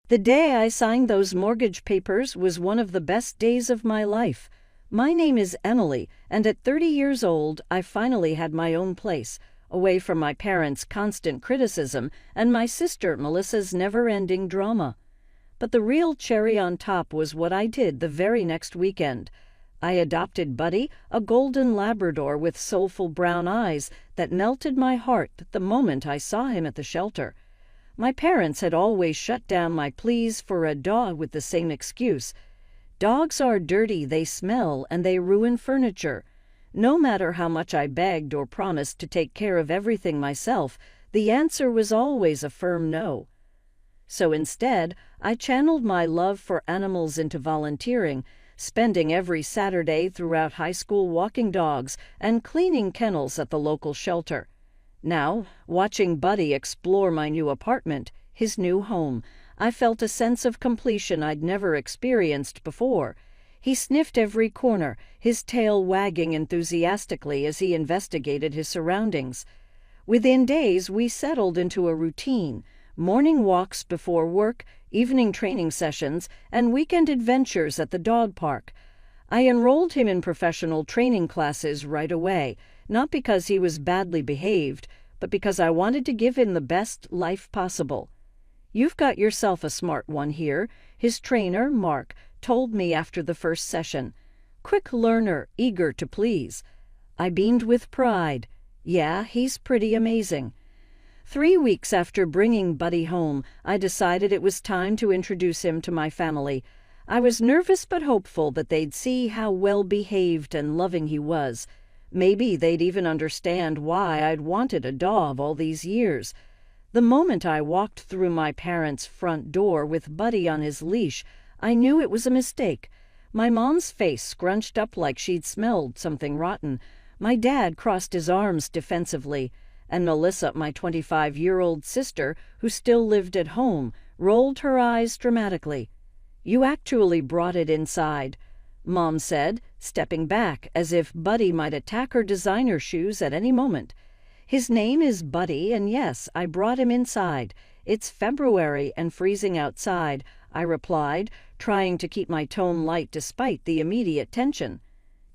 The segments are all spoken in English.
The day I signed those mortgage papers was one of the best days of my life. My name is Emily, and at 30 years old, I finally had my own place, away from my parents' constant criticism and my sister Melissa's never-ending drama. But the real cherry on top was what I did the very next weekend. I adopted Buddy, a golden Labrador with soulful brown eyes that melted my heart the moment I saw him at the shelter. My parents had always shut down my pleas for a dog with the same excuse. Dogs are dirty, they smell, and they ruin furniture. No matter how much I begged or promised to take care of everything myself, the answer was always a firm no. So instead, I channeled my love for animals into volunteering, spending every Saturday throughout high school walking dogs and cleaning kennels at the local shelter. Now, watching Buddy explore my new apartment, his new home, I felt a sense of completion I'd never experienced before. He sniffed every corner, his tail wagging enthusiastically as he investigated his surroundings. Within days, we settled into a routine: morning walks before work, evening training sessions, and weekend adventures at the dog park. I enrolled him in professional training classes right away, not because he was badly behaved, but because I wanted to give him the best life possible. "You've got yourself a smart one here," his trainer, Mark, told me after the first session. "Quick learner, eager to please." I beamed with pride. Yeah, he's pretty amazing. 3 weeks after bringing Buddy home, I decided it was time to introduce him to my family. I was nervous but hopeful that they'd see how well-behaved and loving he was. Maybe they'd even understand why I'd wanted a dog all these years. The moment I walked through my parents' front door with Buddy on his leash, I knew it was a mistake. My mom's face scrunched up like she'd smelled something rotten. My dad crossed his arms defensively, and Melissa, my 25-year-old sister, who still lived at home, rolled her eyes dramatically. "You actually brought it inside," Mom said, stepping back as if Buddy might attack her designer shoes at any moment. "His name is Buddy, and yes, I brought him inside. It's February and freezing outside," I replied, trying to keep my tone light despite the immediate tension.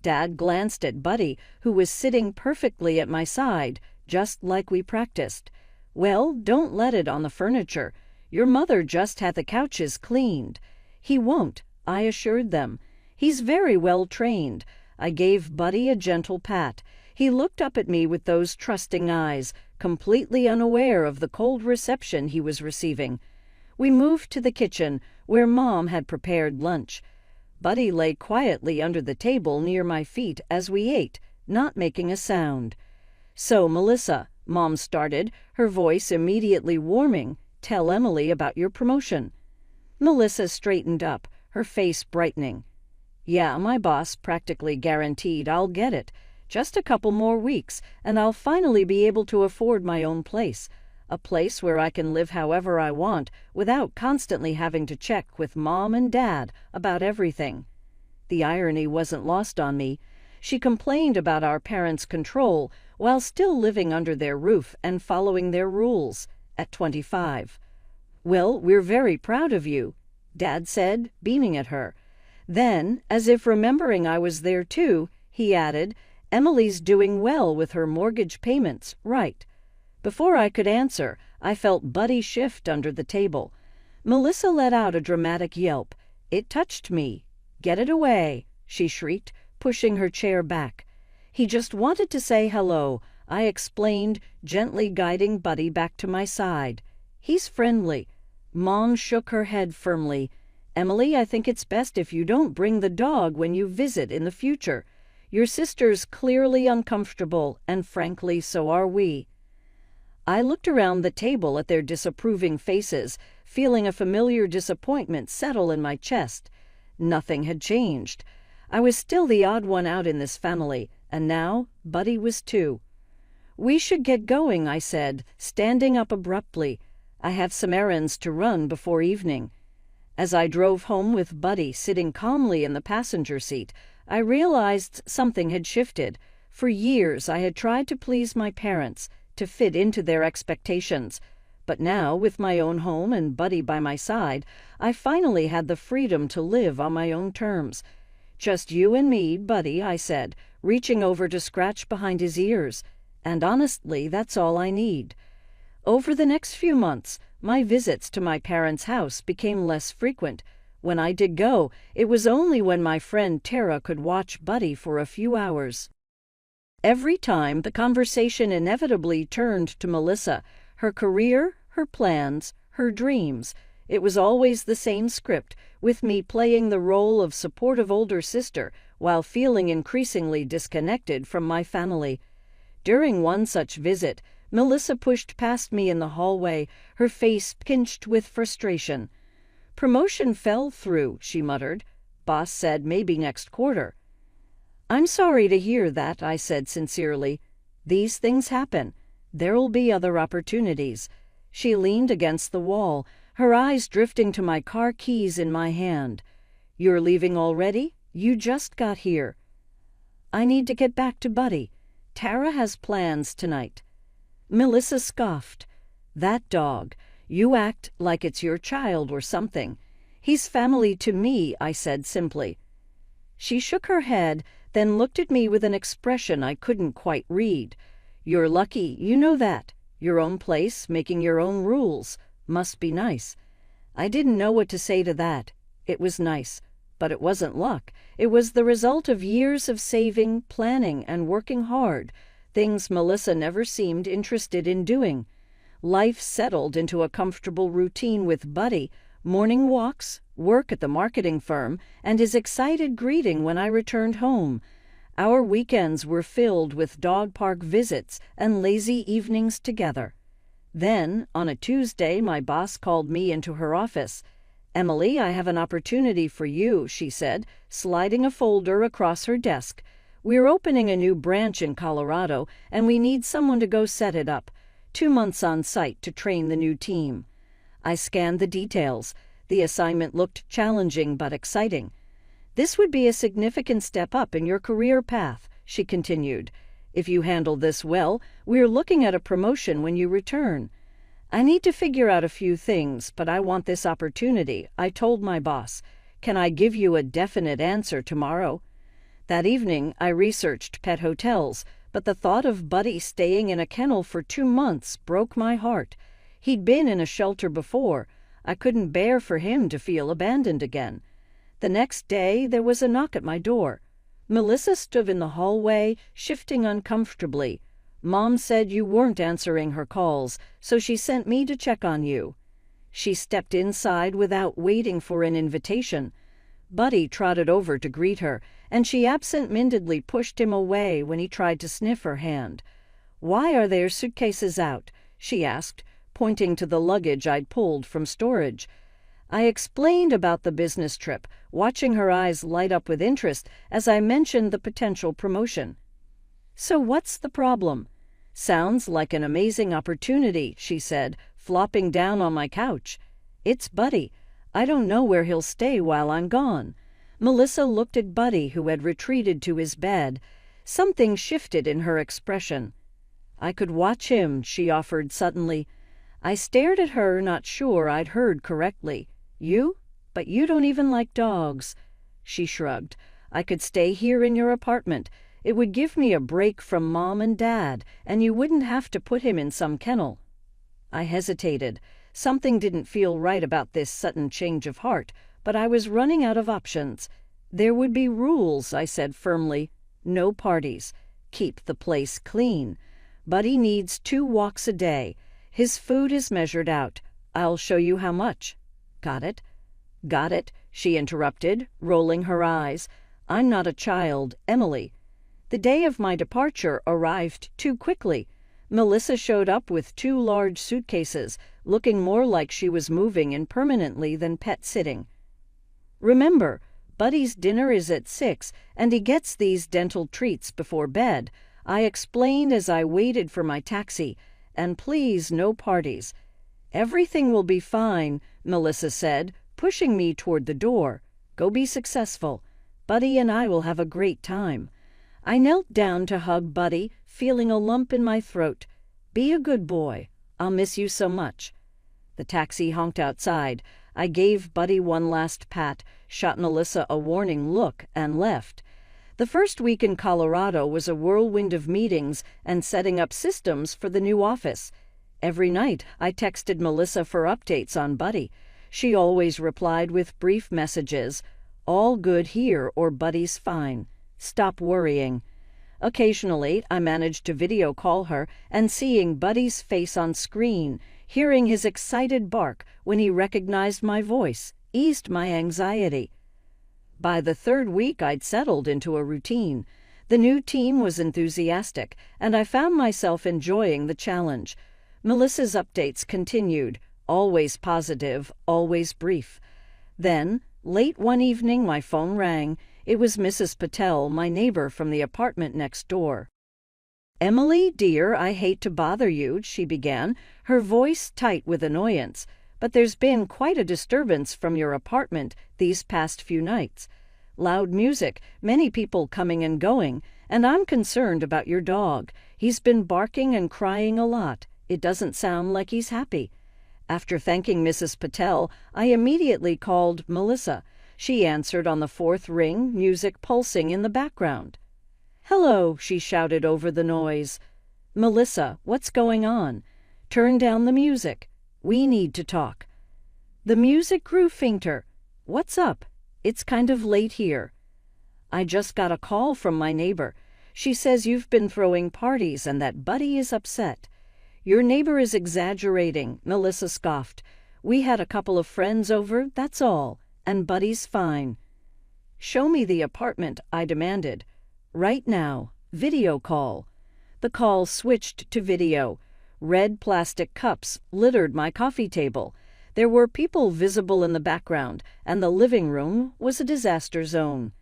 Dad glanced at Buddy, who was sitting perfectly at my side, just like we practiced. "Well, don't let it on the furniture. Your mother just had the couches cleaned." "He won't," I assured them. "He's very well trained." I gave Buddy a gentle pat. He looked up at me with those trusting eyes, completely unaware of the cold reception he was receiving. We moved to the kitchen, where Mom had prepared lunch. Buddy lay quietly under the table near my feet as we ate, not making a sound. "So, Melissa," Mom started, her voice immediately warming, "tell Emily about your promotion." Melissa straightened up, her face brightening. "Yeah, my boss practically guaranteed I'll get it. Just a couple more weeks, and I'll finally be able to afford my own place. A place where I can live however I want without constantly having to check with Mom and Dad about everything." The irony wasn't lost on me. She complained about our parents' control while still living under their roof and following their rules at 25. "Well, we're very proud of you," Dad said, beaming at her. Then, as if remembering I was there too, he added, "Emily's doing well with her mortgage payments, right?" Before I could answer, I felt Buddy shift under the table. Melissa let out a dramatic yelp. It touched me. "Get it away," she shrieked, pushing her chair back. "He just wanted to say hello," I explained, gently guiding Buddy back to my side. "He's friendly." Mom shook her head firmly. "Emily, I think it's best if you don't bring the dog when you visit in the future. Your sister's clearly uncomfortable, and frankly, so are we." I looked around the table at their disapproving faces, feeling a familiar disappointment settle in my chest. Nothing had changed. I was still the odd one out in this family, and now Buddy was too. "We should get going," I said, standing up abruptly. "I have some errands to run before evening." As I drove home with Buddy sitting calmly in the passenger seat, I realized something had shifted. For years I had tried to please my parents, to fit into their expectations. But now, with my own home and Buddy by my side, I finally had the freedom to live on my own terms. "Just you and me, Buddy," I said, reaching over to scratch behind his ears. "And honestly, that's all I need." Over the next few months, my visits to my parents' house became less frequent. When I did go, it was only when my friend Tara could watch Buddy for a few hours. Every time, the conversation inevitably turned to Melissa, her career, her plans, her dreams. It was always the same script, with me playing the role of supportive older sister while feeling increasingly disconnected from my family. During one such visit, Melissa pushed past me in the hallway, her face pinched with frustration. "Promotion fell through," she muttered. "Boss said maybe next quarter." "I'm sorry to hear that," I said sincerely. "These things happen. There'll be other opportunities." She leaned against the wall, her eyes drifting to my car keys in my hand. "You're leaving already? You just got here." "I need to get back to Buddy. Tara has plans tonight." Melissa scoffed. "That dog. You act like it's your child or something." "He's family to me," I said simply. She shook her head, then looked at me with an expression I couldn't quite read. "You're lucky, you know that. Your own place, making your own rules. Must be nice." I didn't know what to say to that. It was nice, but it wasn't luck. It was the result of years of saving, planning, and working hard, things Melissa never seemed interested in doing. Life settled into a comfortable routine with Buddy, morning walks, work at the marketing firm, and his excited greeting when I returned home. Our weekends were filled with dog park visits and lazy evenings together. Then, on a Tuesday, my boss called me into her office. "Emily, I have an opportunity for you," she said, sliding a folder across her desk. "We're opening a new branch in Colorado, and we need someone to go set it up. 2 months on site to train the new team." I scanned the details. The assignment looked challenging but exciting. "This would be a significant step up in your career path," she continued. "If you handle this well, we're looking at a promotion when you return." "I need to figure out a few things, but I want this opportunity," I told my boss. "Can I give you a definite answer tomorrow?" That evening, I researched pet hotels, but the thought of Buddy staying in a kennel for 2 months broke my heart. He'd been in a shelter before. I couldn't bear for him to feel abandoned again. The next day, there was a knock at my door. Melissa stood in the hallway, shifting uncomfortably. "Mom said you weren't answering her calls, so she sent me to check on you." She stepped inside without waiting for an invitation. Buddy trotted over to greet her, and she absent-mindedly pushed him away when he tried to sniff her hand. "Why are there suitcases out?" she asked, pointing to the luggage I'd pulled from storage. I explained about the business trip, watching her eyes light up with interest as I mentioned the potential promotion. "So what's the problem?" "Sounds like an amazing opportunity," she said, flopping down on my couch. "It's Buddy. I don't know where he'll stay while I'm gone." Melissa looked at Buddy, who had retreated to his bed. Something shifted in her expression. "I could watch him," she offered suddenly. I stared at her, not sure I'd heard correctly. "You? But you don't even like dogs." She shrugged. "I could stay here in your apartment. It would give me a break from Mom and Dad, and you wouldn't have to put him in some kennel." I hesitated. Something didn't feel right about this sudden change of heart, but I was running out of options. "There would be rules," I said firmly. "No parties. Keep the place clean. Buddy needs 2 walks a day. His food is measured out. I'll show you how much." "Got it?" "Got it," she interrupted, rolling her eyes. "I'm not a child, Emily." The day of my departure arrived too quickly. Melissa showed up with 2 large suitcases, looking more like she was moving in permanently than pet sitting. "Remember, Buddy's dinner is at 6, and he gets these dental treats before bed," I explained as I waited for my taxi. "And please, no parties." "Everything will be fine," Melissa said, pushing me toward the door. "Go be successful. Buddy and I will have a great time." I knelt down to hug Buddy, feeling a lump in my throat. "Be a good boy. I'll miss you so much." The taxi honked outside. I gave Buddy one last pat, shot Melissa a warning look, and left. The first week in Colorado was a whirlwind of meetings and setting up systems for the new office. Every night, I texted Melissa for updates on Buddy. She always replied with brief messages, "All good here," or "Buddy's fine. Stop worrying." Occasionally, I managed to video call her, and seeing Buddy's face on screen, hearing his excited bark when he recognized my voice, eased my anxiety. By the third week, I'd settled into a routine. The new team was enthusiastic, and I found myself enjoying the challenge. Melissa's updates continued, always positive, always brief. Then, late one evening, my phone rang. It was Mrs. Patel, my neighbor from the apartment next door. "Emily, dear, I hate to bother you," she began, her voice tight with annoyance, "but there's been quite a disturbance from your apartment these past few nights. Loud music, many people coming and going, and I'm concerned about your dog. He's been barking and crying a lot. It doesn't sound like he's happy." After thanking Mrs. Patel, I immediately called Melissa. She answered on the fourth ring, music pulsing in the background. "Hello," she shouted over the noise. "Melissa, what's going on? Turn down the music. We need to talk." The music grew fainter. "What's up? It's kind of late here." "I just got a call from my neighbor. She says you've been throwing parties and that Buddy is upset." "Your neighbor is exaggerating," Melissa scoffed. "We had a couple of friends over, that's all, and Buddy's fine." "Show me the apartment," I demanded. "Right now. Video call." The call switched to video. Red plastic cups littered my coffee table. There were people visible in the background, and the living room was a disaster zone.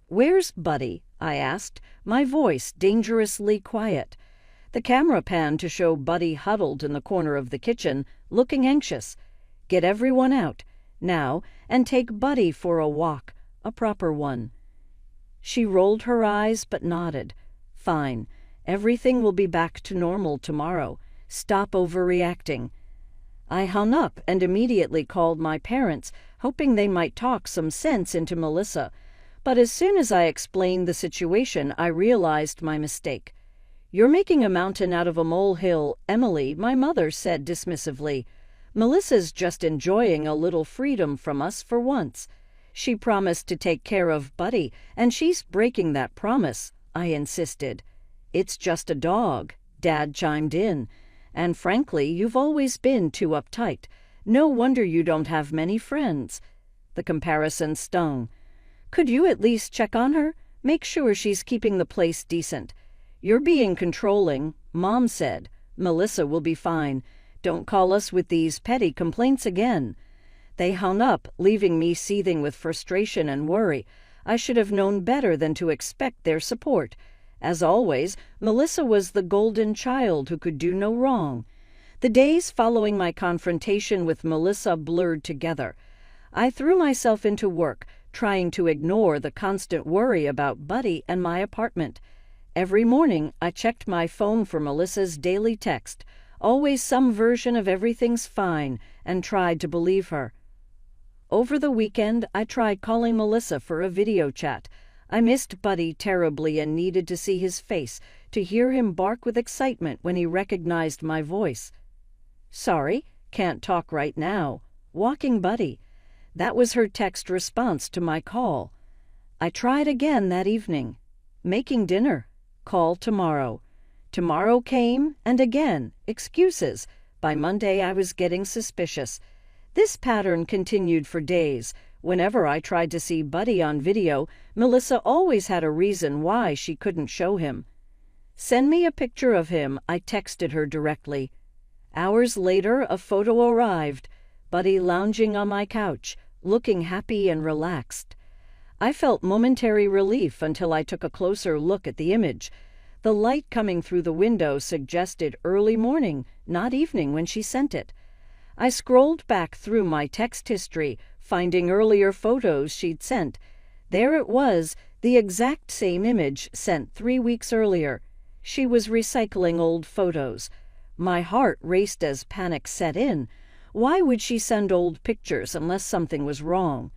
"Where's Buddy?" I asked, my voice dangerously quiet. The camera panned to show Buddy huddled in the corner of the kitchen, looking anxious. "Get everyone out, now, and take Buddy for a walk, a proper one." She rolled her eyes but nodded. "Fine. Everything will be back to normal tomorrow. Stop overreacting." I hung up and immediately called my parents, hoping they might talk some sense into Melissa. But as soon as I explained the situation, I realized my mistake. "You're making a mountain out of a molehill, Emily," my mother said dismissively. "Melissa's just enjoying a little freedom from us for once. She promised to take care of Buddy, and she's breaking that promise," I insisted. "It's just a dog," Dad chimed in. "And frankly, you've always been too uptight. No wonder you don't have many friends." The comparison stung. "Could you at least check on her? Make sure she's keeping the place decent." "You're being controlling," Mom said. "Melissa will be fine. Don't call us with these petty complaints again." They hung up, leaving me seething with frustration and worry. I should have known better than to expect their support. As always, Melissa was the golden child who could do no wrong. The days following my confrontation with Melissa blurred together. I threw myself into work, trying to ignore the constant worry about Buddy and my apartment. Every morning, I checked my phone for Melissa's daily text, always some version of "everything's fine," and tried to believe her. Over the weekend, I tried calling Melissa for a video chat. I missed Buddy terribly and needed to see his face, to hear him bark with excitement when he recognized my voice. "Sorry, can't talk right now. Walking Buddy." That was her text response to my call. I tried again that evening. "Making dinner. Call tomorrow." Tomorrow came, and again, excuses. By Monday, I was getting suspicious. This pattern continued for days. Whenever I tried to see Buddy on video, Melissa always had a reason why she couldn't show him. "Send me a picture of him," I texted her directly. Hours later, a photo arrived. Buddy lounging on my couch, looking happy and relaxed. I felt momentary relief until I took a closer look at the image. The light coming through the window suggested early morning, not evening when she sent it. I scrolled back through my text history, finding earlier photos she'd sent. There it was, the exact same image sent 3 weeks earlier. She was recycling old photos. My heart raced as panic set in. Why would she send old pictures unless something was wrong?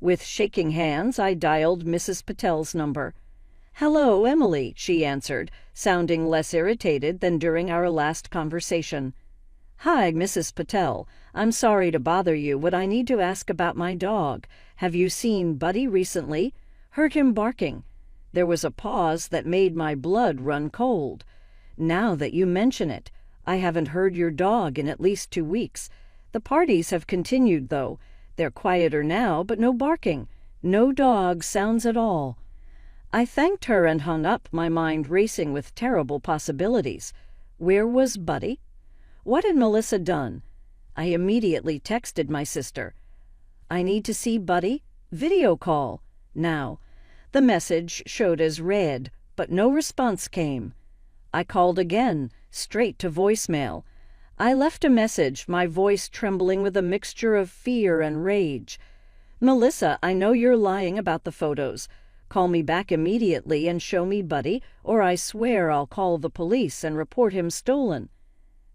With shaking hands, I dialed Mrs. Patel's number. "Hello, Emily," she answered, sounding less irritated than during our last conversation. "Hi, Mrs. Patel. I'm sorry to bother you, but I need to ask about my dog. Have you seen Buddy recently? Heard him barking." There was a pause that made my blood run cold. "Now that you mention it, I haven't heard your dog in at least 2 weeks. The parties have continued, though. They're quieter now, but no barking. No dog sounds at all." I thanked her and hung up, my mind racing with terrible possibilities. Where was Buddy? What had Melissa done? I immediately texted my sister. "I need to see Buddy. Video call. Now." The message showed as read, but no response came. I called again, straight to voicemail. I left a message, my voice trembling with a mixture of fear and rage. "Melissa, I know you're lying about the photos. Call me back immediately and show me Buddy, or I swear I'll call the police and report him stolen."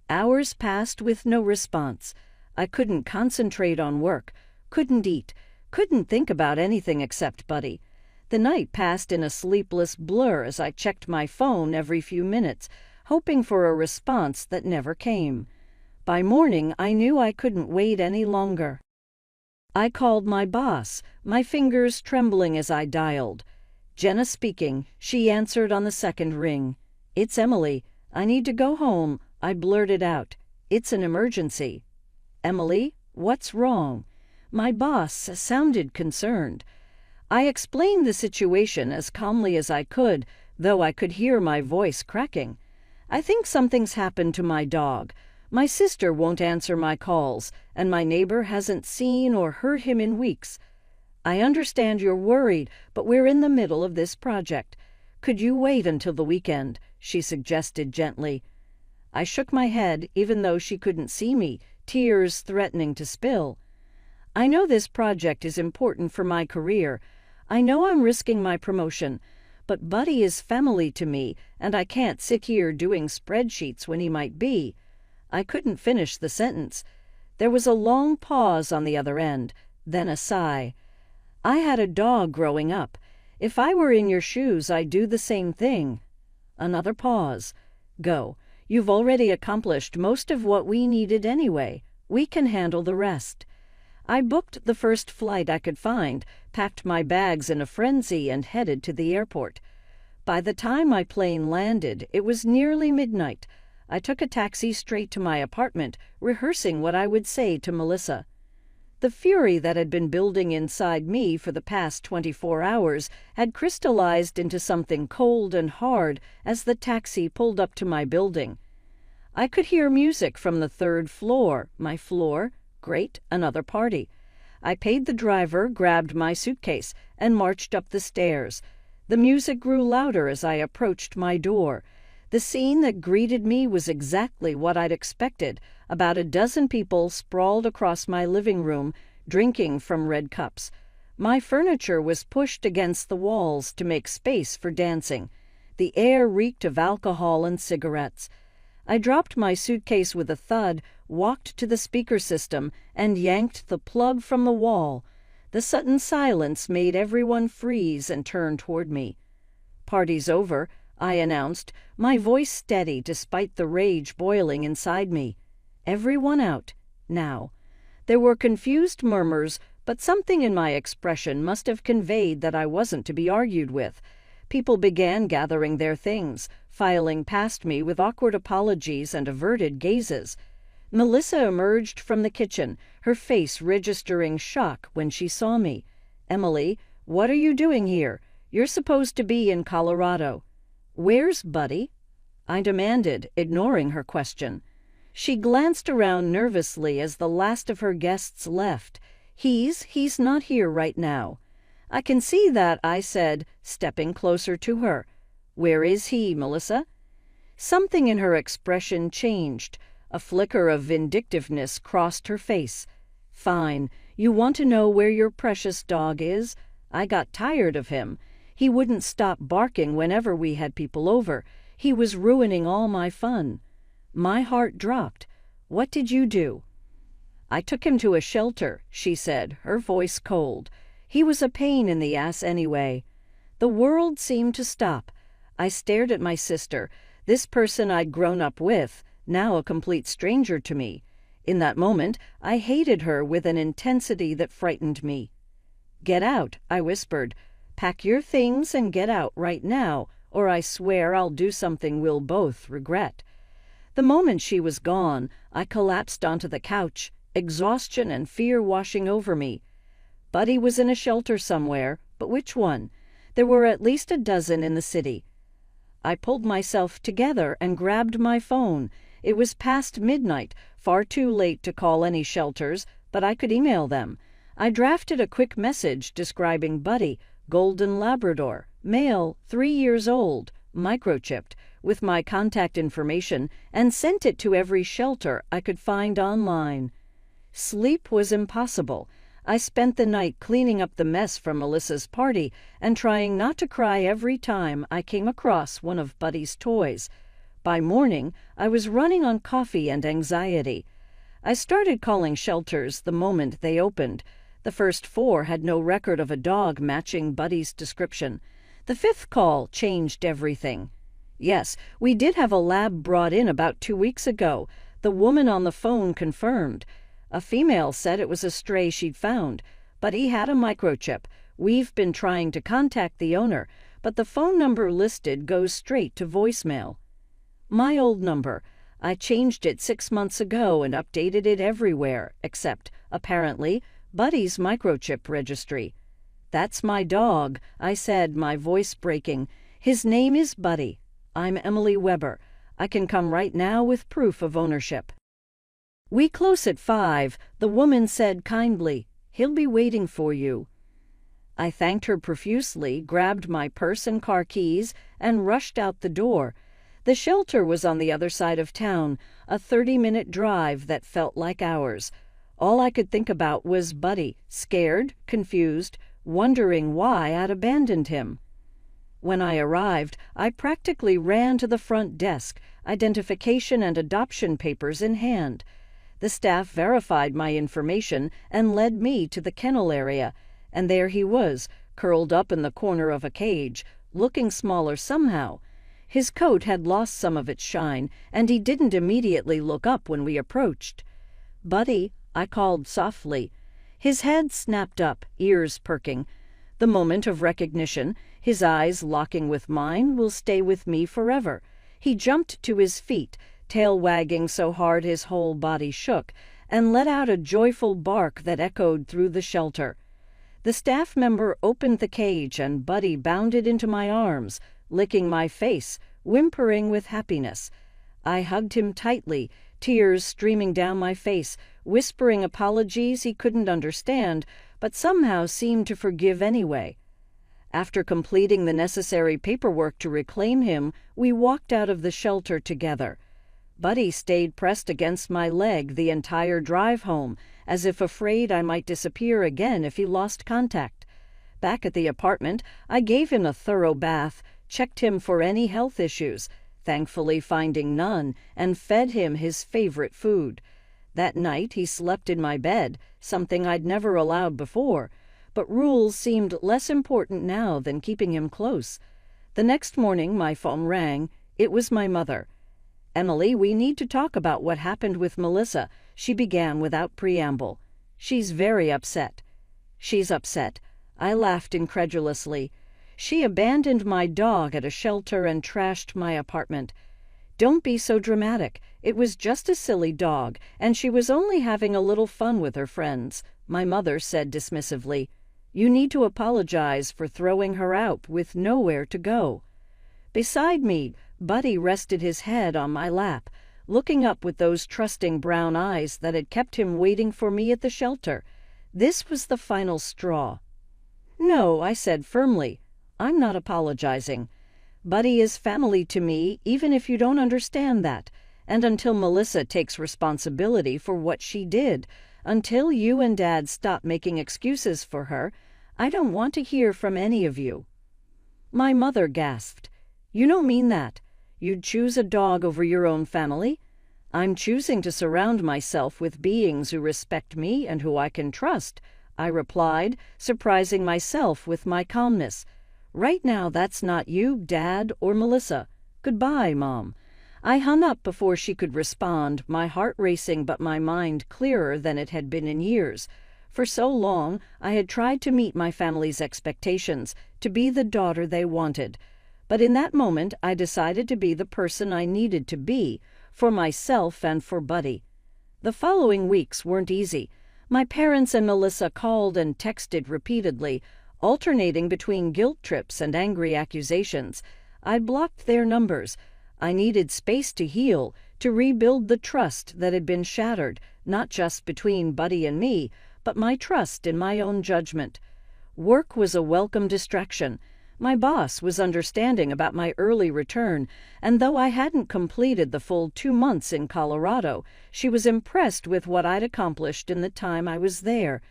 Hours passed with no response. I couldn't concentrate on work, couldn't eat, couldn't think about anything except Buddy. The night passed in a sleepless blur as I checked my phone every few minutes, hoping for a response that never came. By morning, I knew I couldn't wait any longer. I called my boss, my fingers trembling as I dialed. "Jenna speaking." She answered on the second ring. "It's Emily. I need to go home," I blurted out. "It's an emergency." "Emily, what's wrong?" My boss sounded concerned. I explained the situation as calmly as I could, though I could hear my voice cracking. "I think something's happened to my dog. My sister won't answer my calls, and my neighbor hasn't seen or heard him in weeks. I understand you're worried, but we're in the middle of this project. Could you wait until the weekend?" she suggested gently. I shook my head, even though she couldn't see me, tears threatening to spill. "I know this project is important for my career. I know I'm risking my promotion, but Buddy is family to me, and I can't sit here doing spreadsheets when he might be." I couldn't finish the sentence. There was a long pause on the other end, then a sigh. "I had a dog growing up. If I were in your shoes, I'd do the same thing." Another pause. "Go. You've already accomplished most of what we needed anyway. We can handle the rest." I booked the first flight I could find, packed my bags in a frenzy, and headed to the airport. By the time my plane landed, it was nearly midnight. I took a taxi straight to my apartment, rehearsing what I would say to Melissa. The fury that had been building inside me for the past 24 hours had crystallized into something cold and hard as the taxi pulled up to my building. I could hear music from the 3rd floor, my floor. Great, another party. I paid the driver, grabbed my suitcase, and marched up the stairs. The music grew louder as I approached my door. The scene that greeted me was exactly what I'd expected. About a dozen people sprawled across my living room, drinking from red cups. My furniture was pushed against the walls to make space for dancing. The air reeked of alcohol and cigarettes. I dropped my suitcase with a thud, walked to the speaker system, and yanked the plug from the wall. The sudden silence made everyone freeze and turn toward me. "Party's over," I announced, my voice steady despite the rage boiling inside me. "Everyone out, now." There were confused murmurs, but something in my expression must have conveyed that I wasn't to be argued with. People began gathering their things, filing past me with awkward apologies and averted gazes. Melissa emerged from the kitchen, her face registering shock when she saw me. "Emily, what are you doing here? You're supposed to be in Colorado." "Where's Buddy?" I demanded, ignoring her question. She glanced around nervously as the last of her guests left. He's not here right now." "I can see that," I said, stepping closer to her. "Where is he, Melissa?" Something in her expression changed. A flicker of vindictiveness crossed her face. "Fine. You want to know where your precious dog is? I got tired of him. He wouldn't stop barking whenever we had people over. He was ruining all my fun." My heart dropped. What did you do? I took him to a shelter, she said, her voice cold. He was a pain in the ass anyway. The world seemed to stop. I stared at my sister, this person I'd grown up with, now a complete stranger to me. In that moment, I hated her with an intensity that frightened me. Get out, I whispered. Pack your things and get out right now, or I swear I'll do something we'll both regret. The moment she was gone, I collapsed onto the couch, exhaustion and fear washing over me. Buddy was in a shelter somewhere, but which one? There were at least a dozen in the city. I pulled myself together and grabbed my phone. It was past midnight, far too late to call any shelters, but I could email them. I drafted a quick message describing Buddy, Golden Labrador, male, 3 years old, microchipped, with my contact information, and sent it to every shelter I could find online. Sleep was impossible. I spent the night cleaning up the mess from Melissa's party and trying not to cry every time I came across one of Buddy's toys. By morning, I was running on coffee and anxiety. I started calling shelters the moment they opened. The first 4 had no record of a dog matching Buddy's description. The 5th call changed everything. Yes, we did have a lab brought in about 2 weeks ago. The woman on the phone confirmed. A female said it was a stray she'd found, but he had a microchip. We've been trying to contact the owner, but the phone number listed goes straight to voicemail. My old number. I changed it 6 months ago and updated it everywhere, except, apparently, Buddy's microchip registry. That's my dog, I said, my voice breaking. His name is Buddy. I'm Emily Weber. I can come right now with proof of ownership. We close at 5, the woman said kindly. He'll be waiting for you. I thanked her profusely, grabbed my purse and car keys, and rushed out the door. The shelter was on the other side of town, a 30-minute drive that felt like hours. All I could think about was Buddy, scared, confused, wondering why I'd abandoned him. When I arrived, I practically ran to the front desk, identification and adoption papers in hand. The staff verified my information and led me to the kennel area, and there he was, curled up in the corner of a cage, looking smaller somehow. His coat had lost some of its shine, and he didn't immediately look up when we approached. Buddy, I called softly. His head snapped up, ears perking. The moment of recognition, his eyes locking with mine, will stay with me forever. He jumped to his feet, tail wagging so hard his whole body shook, and let out a joyful bark that echoed through the shelter. The staff member opened the cage and Buddy bounded into my arms, licking my face, whimpering with happiness. I hugged him tightly, tears streaming down my face, whispering apologies he couldn't understand, but somehow seemed to forgive anyway. After completing the necessary paperwork to reclaim him, we walked out of the shelter together. Buddy stayed pressed against my leg the entire drive home, as if afraid I might disappear again if he lost contact. Back at the apartment, I gave him a thorough bath, checked him for any health issues, thankfully finding none, and fed him his favorite food. That night he slept in my bed, something I'd never allowed before, but rules seemed less important now than keeping him close. The next morning my phone rang. It was my mother. "Emily, we need to talk about what happened with Melissa," she began without preamble. "She's very upset." "She's upset?" I laughed incredulously. "She abandoned my dog at a shelter and trashed my apartment." "Don't be so dramatic. It was just a silly dog, and she was only having a little fun with her friends," my mother said dismissively. "You need to apologize for throwing her out with nowhere to go." Beside me, Buddy rested his head on my lap, looking up with those trusting brown eyes that had kept him waiting for me at the shelter. This was the final straw. "No," I said firmly. "I'm not apologizing. Buddy is family to me, even if you don't understand that. And until Melissa takes responsibility for what she did, until you and Dad stop making excuses for her, I don't want to hear from any of you." My mother gasped. "You don't mean that? You'd choose a dog over your own family?" "I'm choosing to surround myself with beings who respect me and who I can trust," I replied, surprising myself with my calmness. "Right now, that's not you, Dad, or Melissa. Goodbye, Mom." I hung up before she could respond, my heart racing but my mind clearer than it had been in years. For so long, I had tried to meet my family's expectations, to be the daughter they wanted. But in that moment, I decided to be the person I needed to be, for myself and for Buddy. The following weeks weren't easy. My parents and Melissa called and texted repeatedly, alternating between guilt trips and angry accusations. I blocked their numbers. I needed space to heal, to rebuild the trust that had been shattered, not just between Buddy and me, but my trust in my own judgment. Work was a welcome distraction. My boss was understanding about my early return, and though I hadn't completed the full 2 months in Colorado, she was impressed with what I'd accomplished in the time I was there.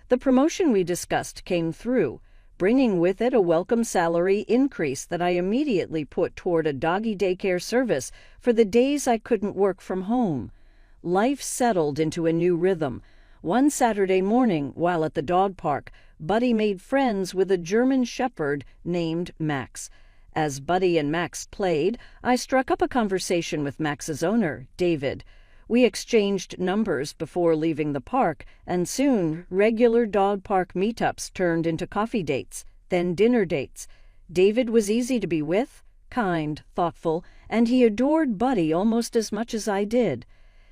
The promotion we discussed came through, bringing with it a welcome salary increase that I immediately put toward a doggy daycare service for the days I couldn't work from home. Life settled into a new rhythm. One Saturday morning, while at the dog park, Buddy made friends with a German shepherd named Max. As Buddy and Max played, I struck up a conversation with Max's owner, David. We exchanged numbers before leaving the park, and soon regular dog park meetups turned into coffee dates, then dinner dates. David was easy to be with, kind, thoughtful, and he adored Buddy almost as much as I did.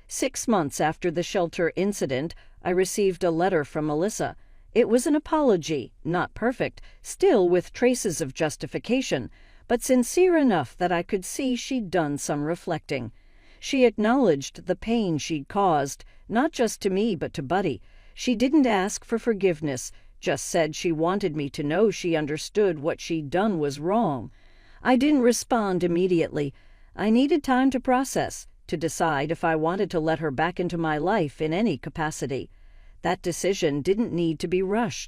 6 months after the shelter incident, I received a letter from Melissa. It was an apology, not perfect, still with traces of justification, but sincere enough that I could see she'd done some reflecting. She acknowledged the pain she'd caused, not just to me but to Buddy. She didn't ask for forgiveness, just said she wanted me to know she understood what she'd done was wrong. I didn't respond immediately. I needed time to process, to decide if I wanted to let her back into my life in any capacity. That decision didn't need to be rushed.